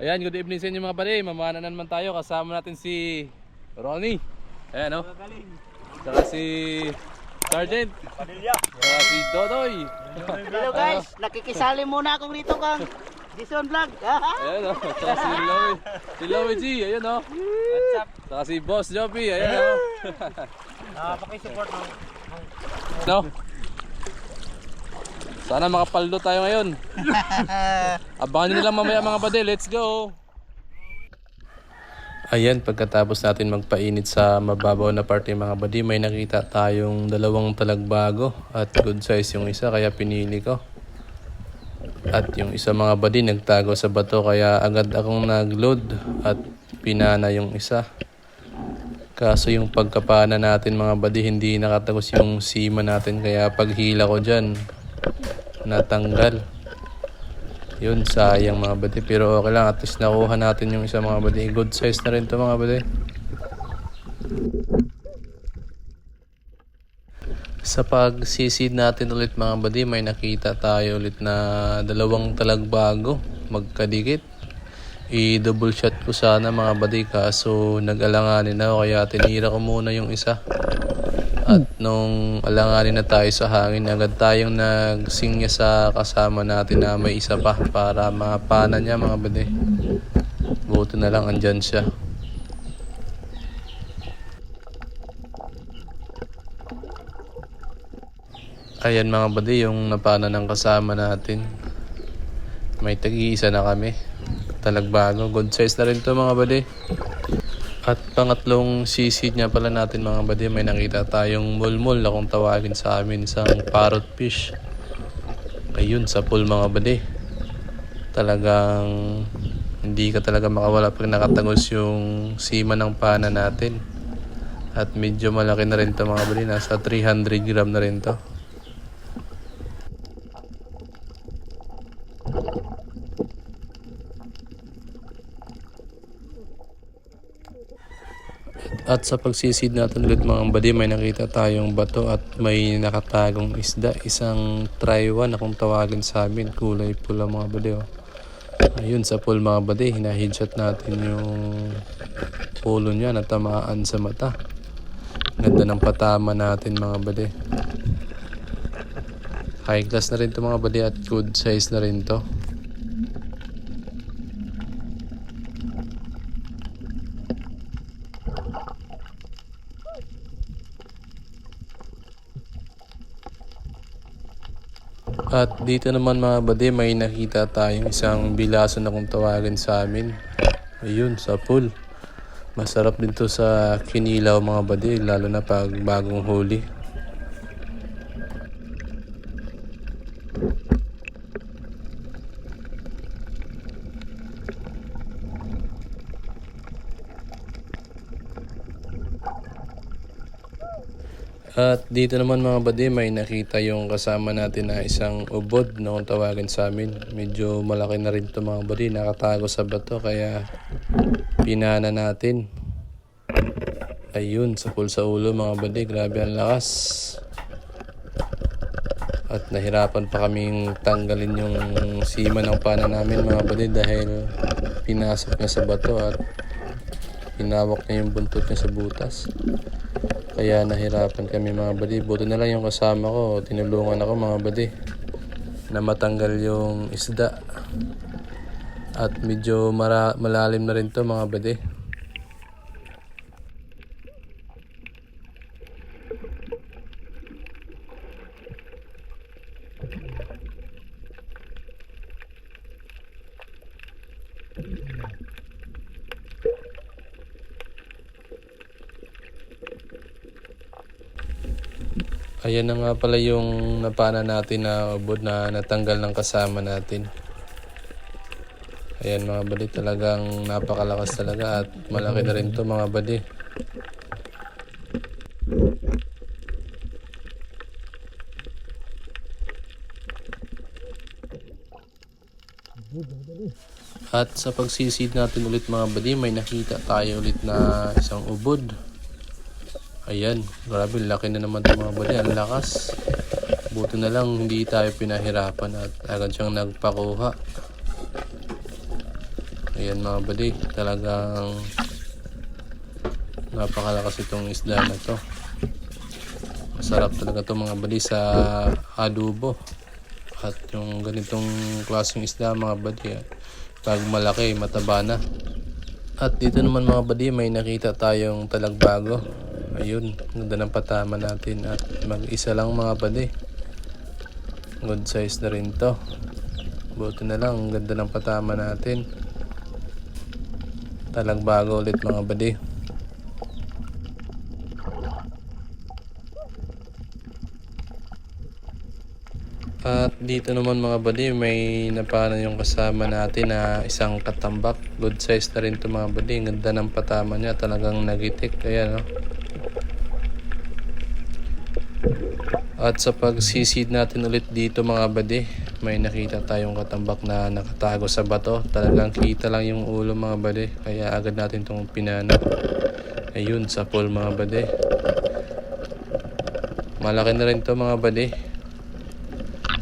Ayan, good evening sa inyo mga buddy. Mamana na naman tayo. Kasama natin si Ronnie. Ayan o. Saka si Sergeant. Saka si Dodoy. Hello guys, nakikisali muna ako dito kang Jason Vlog. Ayan o. Saka si Lowy. Si Lowy G. Ayan o. What's up? Saka si Boss Joppy. Ayan o. Pakisupport mo. No? Sana makapaldo tayo ngayon. Abangan nyo lang mamaya mga buddy. Let's go! Ayan, pagkatapos natin magpainit sa mababaw na parte mga buddy, may nakita tayong dalawang talagbago at good size yung isa kaya pinili ko. At yung isa mga buddy nagtago sa bato kaya agad akong nag-load at pinana yung isa. Kaso yung pagkapana natin mga buddy hindi nakatagos yung sima natin kaya paghila ko dyan natanggal. Yun, sayang mga buddy. Pero okay lang, at least nakuha natin yung isa mga buddy. Good size na rin to mga buddy. Sa pagsisid natin ulit mga buddy, may nakita tayo ulit na dalawang talagbago magkadikit. I-double shot ko sana mga buddy kaso nag-alanganin ako kaya tinira ko muna yung isa. At nung alanganin na tayo sa hangin, agad tayong nagsinya sa kasama natin na may isa pa para mapana niya mga buddy. Buti na lang andyan siya. Ayan mga buddy yung napana ng kasama natin. May tag-iisa na kami. Talagbago. Good size na rin to mga buddy. At pangatlong sisid niya pala natin mga buddy, may nakita tayong mulmul na kung tawagin sa amin, isang parrot fish. Ayun, sa pool mga buddy. Talagang hindi ka talaga makawala pag nakatagos yung sima ng pana natin. At medyo malaki na rin to mga buddy, nasa 300 gram na rin to. At sa pagsisid natin ulit mga buddy, may nakita tayong bato at may nakatagong isda. Isang Taiwan na kung tawagin sa amin, kulay pula mga buddy. Oh. Ayun sa pool mga buddy, hinaheadshot natin yung ulo niya na tamaan sa mata. Ganda ng patama natin mga buddy. High class na rin to mga buddy at good size na rin to. At dito naman mga buddy, may nakita tayong isang bilaso na kung tawagin sa amin. Ayun, sa pool. Masarap din to sa kinilaw mga buddy, lalo na pag bagong huli. At dito naman mga buddy, may nakita yung kasama natin na isang ubod na kung tawagin sa amin. Medyo malaki na rin ito mga buddy, nakatago sa bato kaya pinana natin. Ayun, sa pool sa ulo mga buddy, grabe ang lakas. At nahirapan pa kaming tanggalin yung sima ng pana namin mga buddy dahil pinasok niya sa bato at pinawak niya yung buntot niya sa butas. Kaya nahirapan kami mga buddy. Buti na lang yung kasama ko, tinulungan ako mga buddy na matanggal yung isda. At medyo malalim na rin to mga buddy. Ayan na nga pala yung napana natin na ubod na natanggal ng kasama natin. Ayan mga buddy, talagang napakalakas talaga at malaki na rin to mga buddy. At sa pagsisid natin ulit mga buddy, may nakita tayo ulit na isang ubod. Ayan, grabe, laki na naman ito mga buddy, ang lakas. Buti na lang hindi tayo pinahirapan at agad siyang nagpakuha. Ayan mga buddy, talagang napakalakas itong isda na to. Masarap talaga to mga buddy sa adobo. At yung ganitong klaseng isda mga buddy, pag malaki, mataba na. At dito naman mga buddy, may nakita tayong talagbago. Ayun, ganda ng patama natin at mag-isa lang mga buddy. Good size na rin to. Buti na lang, ganda ng patama natin. Talagbago ulit mga buddy. At dito naman mga buddy, may napana yung kasama natin na isang katambak. Good size na rin to mga buddy. Ganda ng patama niya, talagang nagitik. Ayan, no? At sa pagsisid natin ulit dito mga buddy, may nakita tayong katambak na nakatago sa bato. Talagang kita lang yung ulo mga buddy, kaya agad natin itong pinana. Ayun, sa pool mga buddy. Malaki na rin to mga buddy.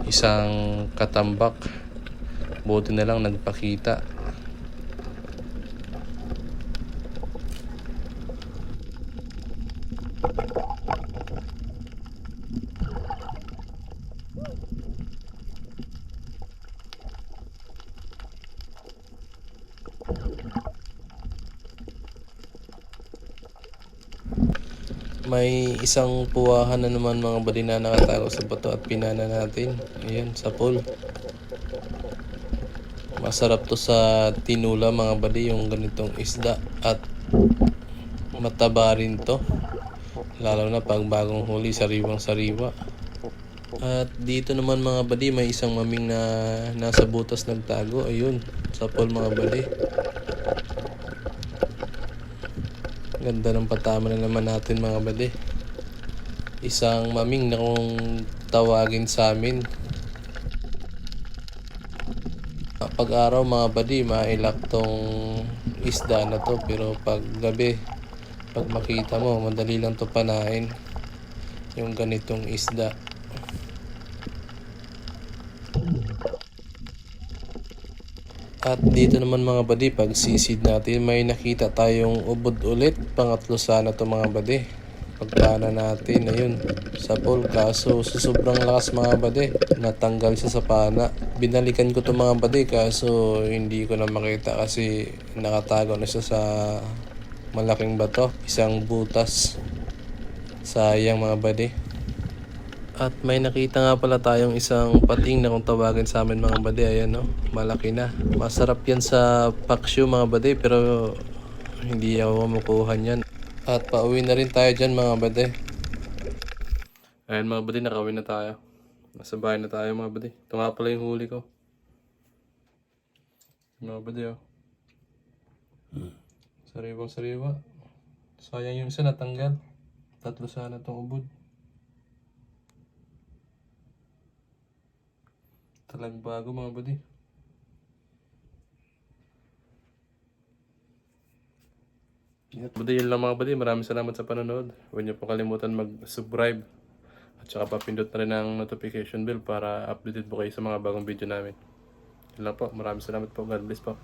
Isang katambak. Buti na lang nagpakita. May isang puwahan na naman mga buddy na nakatago sa bato at pinana natin. Ayan, sa pool. Masarap to sa tinula mga buddy, yung ganitong isda. At mataba rin to. Lalo na pag bagong huli, sariwang sariwa. At dito naman mga buddy, may isang maming na nasa butas nagtago. Ayun, sa pool mga buddy. Ganda ng patama na naman natin mga buddy. Isang maming na kung tawagin sa amin. Pag araw mga buddy, mailak tong isda na to. Pero pag gabi, pag makita mo, madali lang to panain. Yung ganitong isda. At dito naman mga buddy, pag sisid natin, may nakita tayong ubod ulit. Pangatlo sana to mga buddy. Pagpana natin, ayun, sa pool. Kaso sa sobrang lakas mga buddy, natanggal siya sa pana. Binalikan ko to mga buddy, kaso hindi ko na makita kasi nakatago na siya sa malaking bato. Isang butas. Sayang mga buddy. At may nakita nga pala tayong isang pating na kung tawagin sa amin mga buddy. Ayan, no? Malaki na. Masarap yan sa paksyo mga buddy, pero hindi ako makuha niyan. At pauwi na rin tayo dyan mga buddy. Ayan mga buddy, nakauwi na tayo. Nasa bahay na tayo mga buddy. Ito nga pala yung huli ko. Mga buddy, oh. Sariwang sariwa. Sayang yung isa natanggal. Tatlo sana itong ubod. Talagbago mga buddy. Buddy, yun lang mga buddy. Maraming salamat sa panonood. Huwag niyo po kalimutan mag-subscribe. At saka papindot na rin ang notification bell para updated po kayo sa mga bagong video namin. Yun lang po. Maraming salamat po. God bless po.